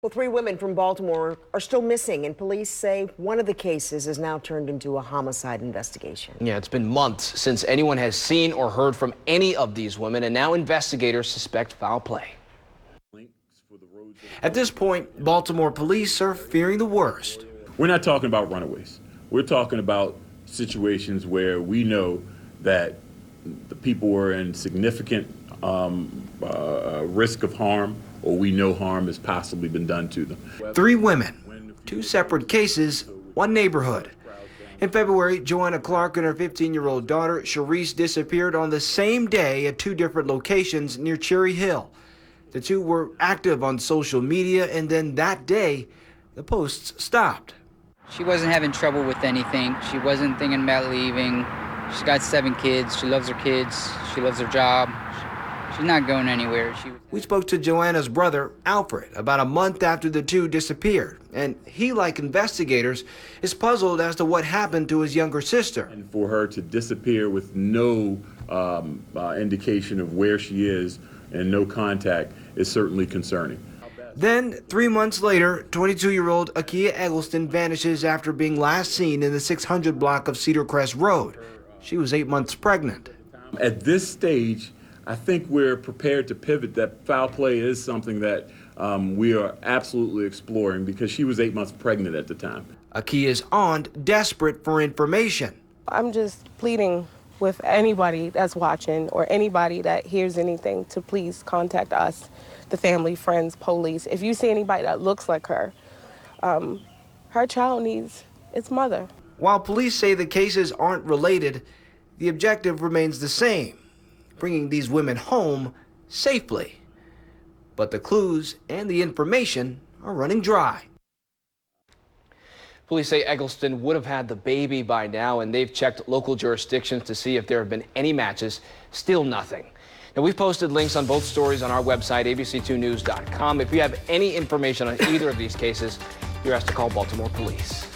Well, 3 women from Baltimore are still missing, and police say one of the cases is now turned into a homicide investigation. Yeah, it's been months since anyone has seen or heard from any of these women, and now investigators suspect foul play. At this point, Baltimore police are fearing the worst. We're not talking about runaways. We're talking about situations where we know that the people were in significant risk of harm, or we know harm has possibly been done to them. 3 women, 2 separate cases, 1 neighborhood. In February, Joanna Clark and her 15-year-old daughter, Sharice, disappeared on the same day at 2 different locations near Cherry Hill. The 2 were active on social media, and then that day, the posts stopped. She wasn't having trouble with anything. She wasn't thinking about leaving. She's got 7 kids. She loves her kids. She loves her job. She's not going anywhere. We spoke to Joanna's brother, Alfred, about a month after the 2 disappeared, and he, like investigators, is puzzled as to what happened to his younger sister. And for her to disappear with no indication of where she is and no contact is certainly concerning. Then, 3 months later, 22-year-old Akia Eggleston vanishes after being last seen in the 600 block of Cedar Crest Road. She was 8 months pregnant. At this stage, I think we're prepared to pivot that foul play is something that we are absolutely exploring because she was 8 months pregnant at the time. Akia is desperate for information. I'm just pleading with anybody that's watching or anybody that hears anything to please contact us, the family, friends, police. If you see anybody that looks like her, her child needs its mother. While police say the cases aren't related, the objective remains the same: bringing these women home safely. But the clues and the information are running dry. Police say Eggleston would have had the baby by now, and they've checked local jurisdictions to see if there have been any matches. Still nothing. Now, we've posted links on both stories on our website, abc2news.com. If you have any information on either of these cases, you're asked to call Baltimore police.